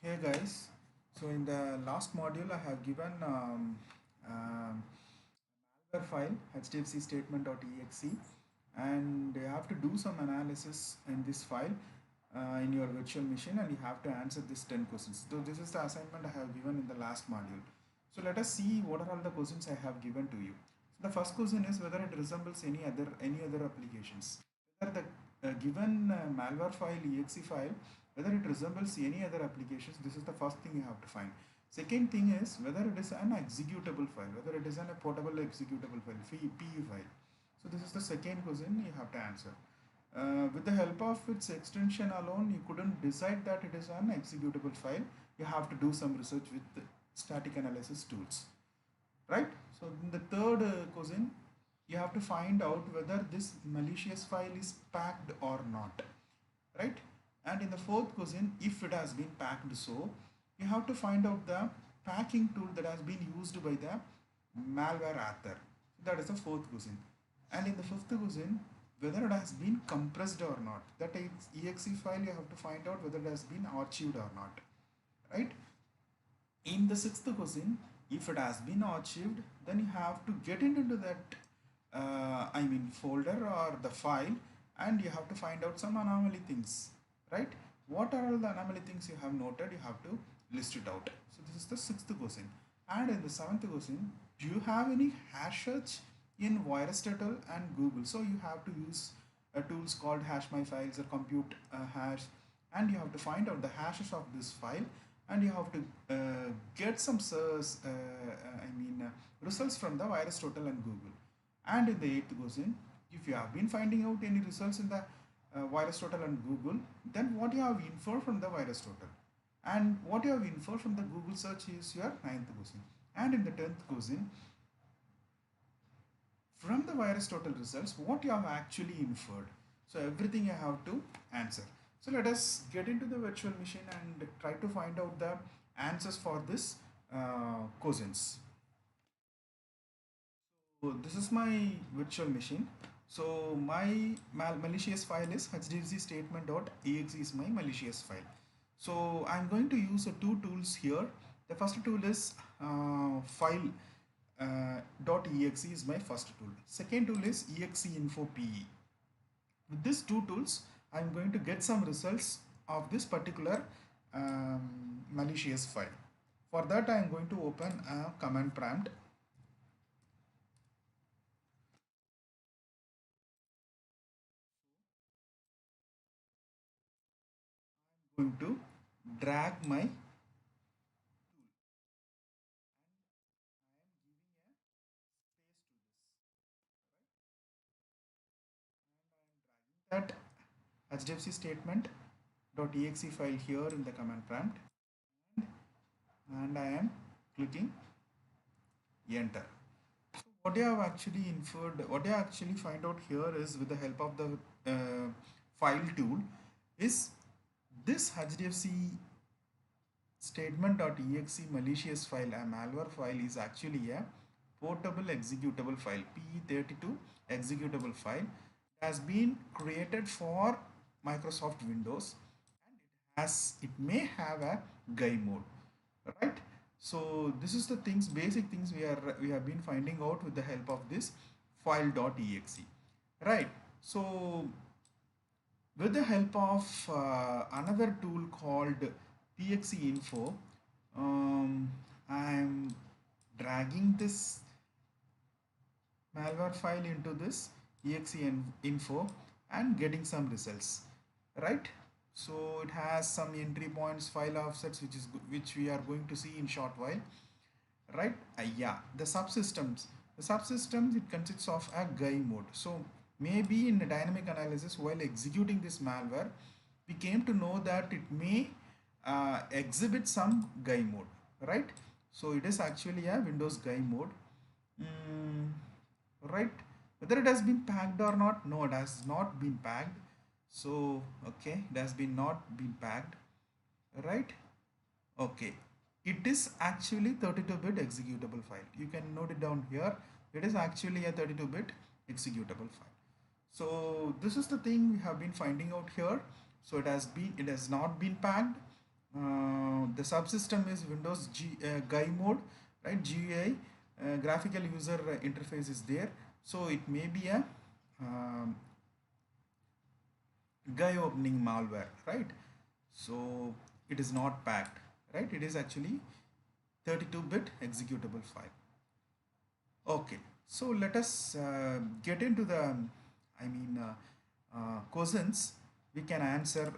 Hey guys, so in the last module I have given um, malware file hdfc statement.exe, and you have to do some analysis in this file in your virtual machine, and you have to answer this 10 questions. So this is the assignment I have given in the last module. So let us see what are all the questions I have given to you. So the first question is whether it resembles any other applications. Whether the given malware file exe file, whether it resembles any other applications. This is the first thing you have to find. Second thing is whether it is an executable file, whether it is a portable executable file, PE file. So this is the second question you have to answer. With the help of its extension alone, you couldn't decide that it is an executable file. You have to do some research with the static analysis tools, right? So in the third question, you have to find out whether this malicious file is packed or not, right? And in the fourth question, if it has been packed, so you have to find out the packing tool that has been used by the malware author. That is the fourth question. And in the fifth question, whether it has been compressed or not. That exe file, you have to find out whether it has been archived or not, right? In the sixth question, if it has been archived, then you have to get into that folder or the file, and you have to find out some anomaly things, right? What are all the anomaly things you have noted? You have to list it out. So this is the sixth question. And in the seventh question, do you have any hash search in VirusTotal and Google? So you have to use tools called hash my files or compute hash, and you have to find out the hashes of this file, and you have to get some results from the VirusTotal and Google. And in the eighth question, if you have been finding out any results in the VirusTotal and Google, then what you have inferred from the VirusTotal and what you have inferred from the Google search is your ninth question. And in the 10th question, from the VirusTotal results, what you have actually inferred. So everything you have to answer. So let us get into the virtual machine and try to find out the answers for this questions. So this is my virtual machine. So my malicious file is hdfc statement.exe is my malicious file. So I'm going to use two tools here. The first tool is file .exe is my first tool. Second tool is exeinfo.pe. With these two tools, I'm going to get some results of this particular malicious file. For that, I'm going to open a command prompt. I'm going to drag my that hdfc statement.exe file here in the command prompt, and I am clicking enter. So what I have actually inferred, what I actually find out here is with the help of the file tool is this hdfc statement.exe malicious file, a malware file, is actually a portable executable file, PE32 executable file. It has been created for Microsoft Windows, and it may have a GUI mode, right? So this is the things, basic things we have been finding out with the help of this file.exe, right? So with the help of another tool called pxeinfo, I'm dragging this malware file into this exeinfo and getting some results, right? So it has some entry points, file offsets, which we are going to see in short while, right? Yeah, the subsystems, it consists of a GUI mode. So maybe in the dynamic analysis, while executing this malware, we came to know that it may exhibit some GUI mode, right? So it is actually a Windows GUI mode. mm, right? Whether it has been packed or not, no, it has not been packed. So okay, it has been not been packed, right? Okay, it is actually 32-bit executable file. You can note it down here. It is actually a 32-bit executable file. So this is the thing we have been finding out here. So it has not been packed. The subsystem is Windows GUI mode, right? GUI, graphical user interface is there. So it may be a um, GUI opening malware, right? So it is not packed, right? It is actually 32-bit executable file. Okay, so let us get into the, questions. We can answer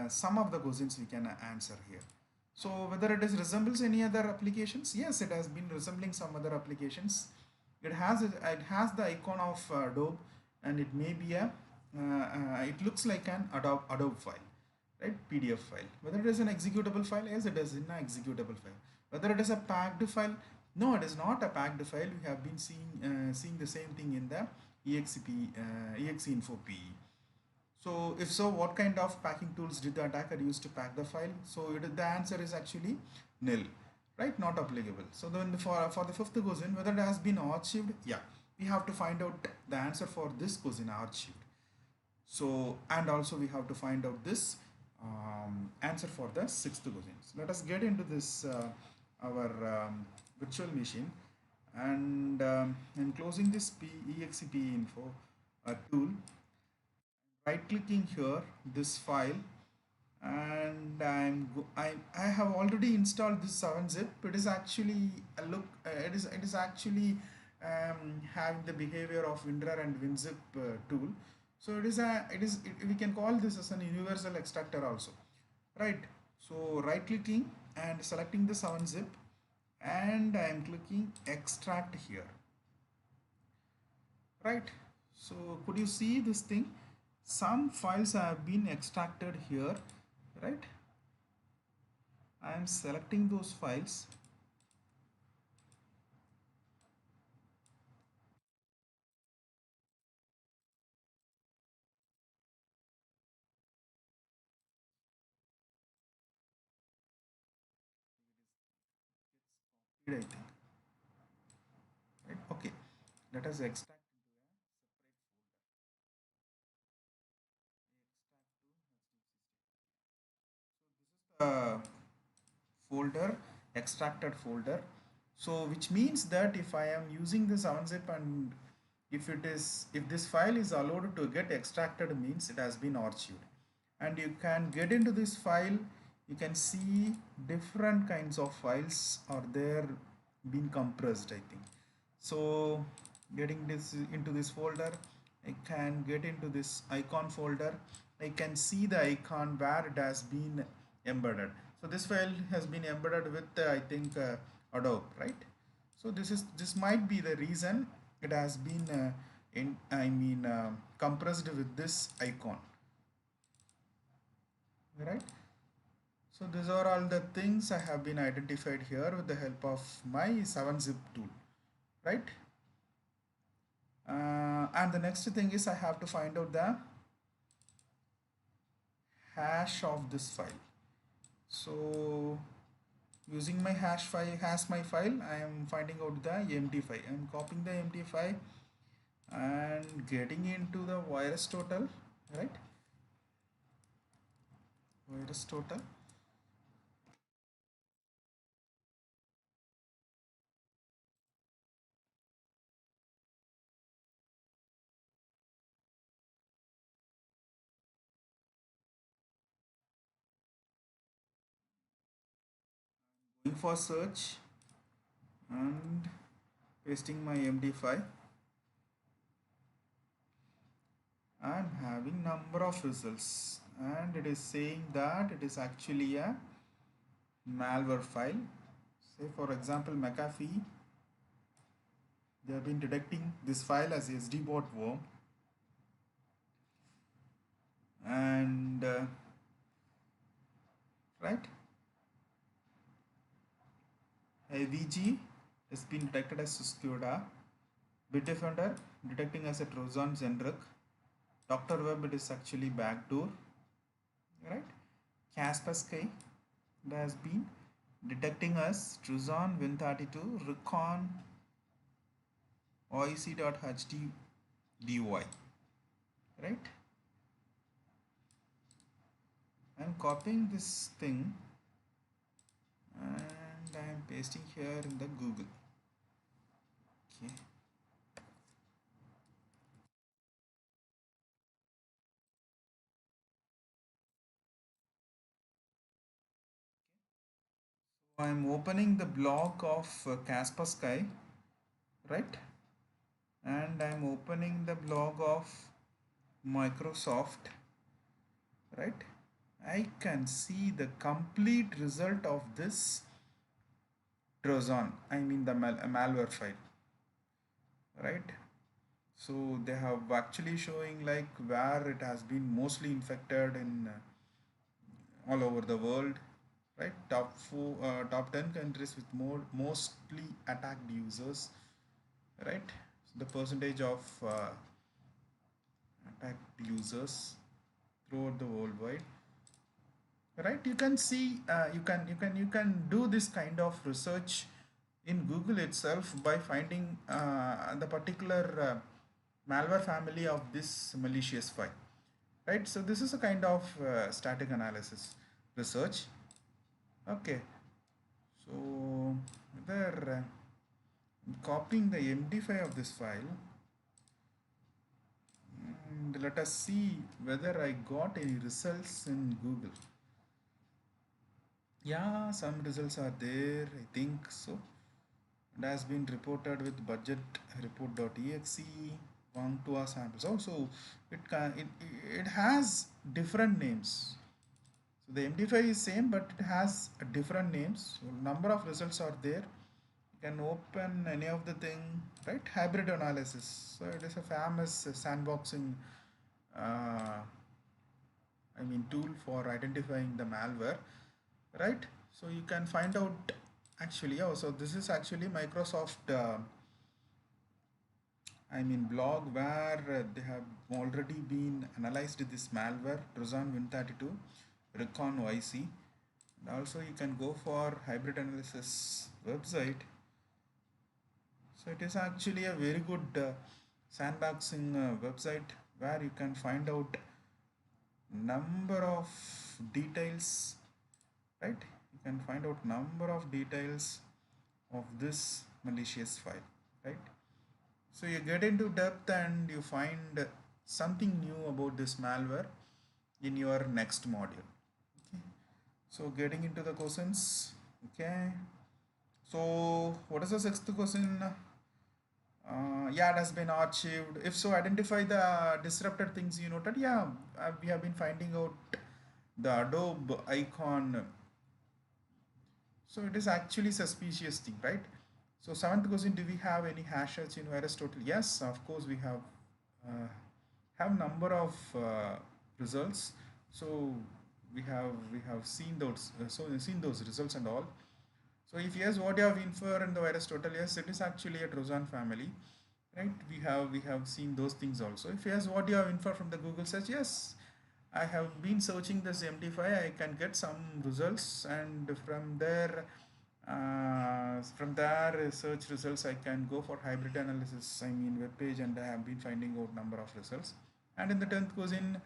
some of the questions we can answer here. So whether it is resembles any other applications? Yes, it has been resembling some other applications. It has the icon of Adobe, and it may be a it looks like an Adobe file, right? PDF file. Whether it is an executable file? Yes, it is in an executable file. Whether it is a packed file? No, it is not a packed file. We have been seeing the same thing in the exe info PE. So if so, what kind of packing tools did the attacker use to pack the file? So the answer is actually nil, right? Not applicable. So then for the fifth question, whether it has been archived, yeah, we have to find out the answer for this question, archived. So and also we have to find out this answer for the sixth questions. Let us get into this our virtual machine, and in closing this exp info tool, right clicking here this file, and I have already installed this 7-zip. It is actually a look it is actually having the behavior of WinRAR and WinZip tool. So we can call this as an universal extractor also, right? So right clicking and selecting the 7-zip, and I am clicking extract here, right? So could you see this thing? Some files have been extracted here, right? I am selecting those files. I think, right? Okay, let us extract the folder, extracted folder. So which means that if I am using this 7-zip, and if this file is allowed to get extracted, means it has been archived. And you can get into this file, you can see different kinds of files are there being compressed, I think. So getting this into this folder, I can get into this icon folder. I can see the icon where it has been embedded. So this file has been embedded with I think Adobe, right? So this might be the reason it has been compressed with this icon, right? So these are all the things I have been identified here with the help of my 7-zip tool, right? And the next thing is I have to find out the hash of this file. So using my hash my file, I am finding out the MD5. I am copying the MD5 and getting into the virus total, right? Virus total. Going for search and pasting my MD5. I'm having number of results, and it is saying that it is actually a malware file. Say for example McAfee, they have been detecting this file as SDBot worm, and right, AVG has been detected as Suskuda, Bitdefender detecting as a Trojan generic, Dr. Web it is actually backdoor, right? Kaspersky it has been detecting as Trojan Win32 Recon oec.hddy, right? I'm copying this thing pasting here in the Google. Okay. So I'm opening the blog of Kaspersky, right? And I'm opening the blog of Microsoft, right? I can see the complete result of this Trojan, I mean the malware file, right? So they have actually showing like where it has been mostly infected in all over the world, right? Top 10 countries with mostly attacked users, right? So the percentage of attacked users throughout the worldwide, right? You can see you can do this kind of research in Google itself by finding the particular malware family of this malicious file, right? So this is a kind of static analysis research. Okay, so there copying the MD5 of this file, and let us see whether I got any results in Google. Yeah, some results are there, I think so. It has been reported with budget report.exe, Wang Tua samples. Also, it has different names. So the MD5 is same, but it has different names. So number of results are there. You can open any of the thing, right? Hybrid analysis. So it is a famous sandboxing, uh, I mean, tool for identifying the malware, right? So you can find out actually. Oh, so this is actually Microsoft. I mean, blog where they have already been analyzed this malware, Trojan Win32, Recon YC. And also, you can go for hybrid analysis website. So it is actually a very good sandboxing website where you can find out number of details, right? You can find out number of details of this malicious file, right? So you get into depth and you find something new about this malware in your next module. Okay. So getting into the questions. Okay. So what is the sixth question? Yeah, it has been archived. If so, identify the disrupted things you noted. Yeah, we have been finding out the Adobe icon. So it is actually suspicious thing, right? So seventh question, do we have any hash search in Aristotle? Yes, of course we uh, have number of results. So we have seen those results and all. So if yes, what you have inferred in the Aristotle? Yes, it is actually a Trojan family, right? We have seen those things also. If yes, what you have inferred from the Google search? Yes, I have been searching this MT5. I can get some results, and from there search results, I can go for hybrid analysis. I mean web page, and I have been finding out number of results. And in the 10th question,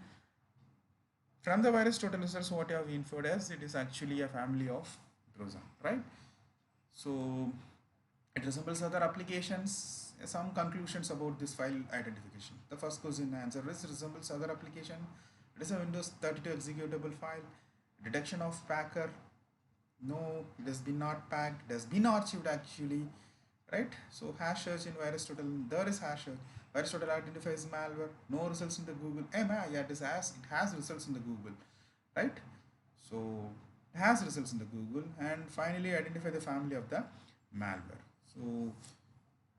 from the virus total results, what you have inferred as it is actually a family of Trojan, right? So it resembles other applications. Some conclusions about this file identification. The first question answer is resembles other application. It is a Windows 32 executable file. Detection of packer. No, it has been not packed. It has been archived actually, right? So hash search in VirusTotal. There is hash search. VirusTotal identifies malware. No results in the Google. Yeah, it has results in the Google, right? So it has results in the Google, and finally identify the family of the malware. So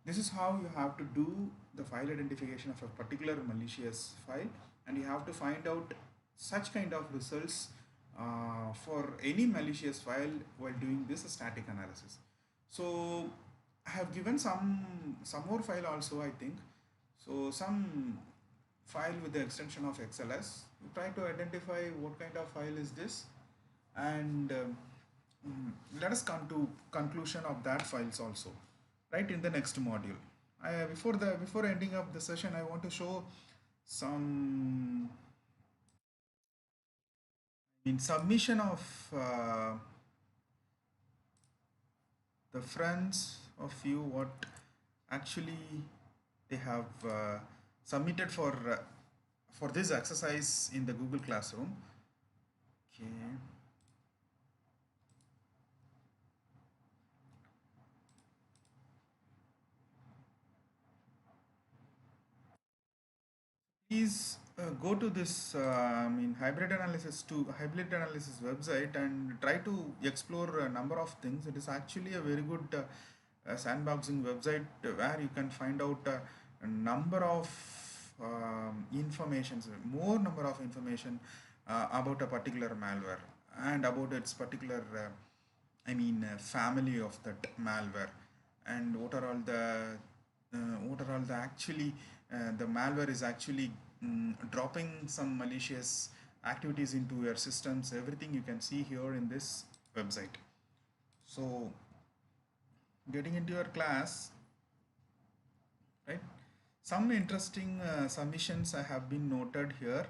this is how you have to do the file identification of a particular malicious file, and you have to find out such kind of results for any malicious file while doing this static analysis. So I have given some more file also, I think. So some file with the extension of XLS. You try to identify what kind of file is this, and let us come to conclusion of that files also, right, in the next module. Before ending up the session, I want to show some in submission of the friends of you what actually they have submitted for this exercise in the Google Classroom. Okay. Please go to this hybrid analysis website and try to explore a number of things. It is actually a very good sandboxing website where you can find out a number of information, more number of information about a particular malware and about its particular family of that malware, and what are all the actually the malware is actually dropping some malicious activities into your systems. Everything you can see here in this website. So getting into your class, right, some interesting submissions I have been noted here.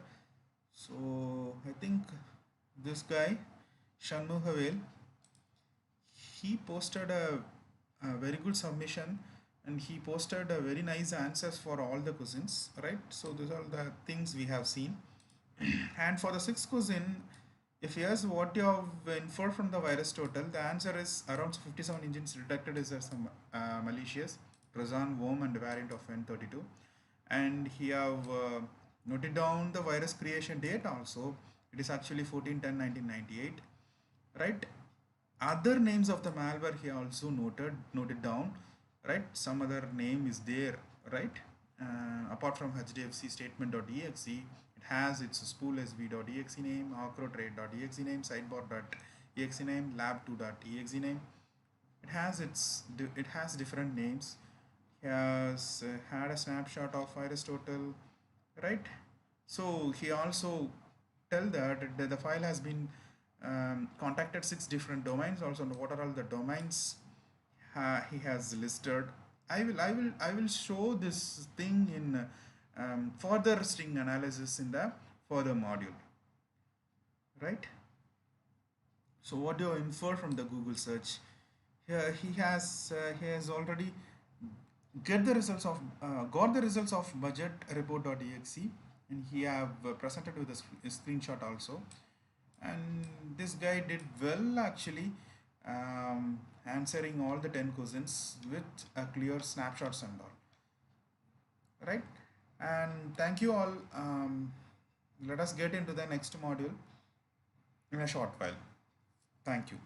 So I think this guy Shanmugavel, he posted a very good submission, and he posted a very nice answers for all the questions, right? So these are the things we have seen. And for the sixth question, if yes, what you have inferred from the virus total, the answer is around 57 engines detected as some malicious, Trojan, worm, and variant of N32. And he have noted down the virus creation date also. It is actually 14/10/1998, right? Other names of the malware he also noted down, right? Some other name is there, right? Apart from HDFC statement.exe, it has its spoolsb.exe name, awkwardtrade.exe name, sidebar.exe name, lab2.exe name. It has different names. He has had a snapshot of Aristotle, right? So he also tell that the file has been contacted six different domains. Also, what are all the domains he has listed? I will show this thing in further string analysis in the further module, right? So what do you infer from the Google search? Here he has already got the results of budget report.exe, and he have presented with a screenshot also. And this guy did well actually, answering all the 10 questions with a clear snapshots and all, right? And thank you all. Let us get into the next module in a short while. Thank you.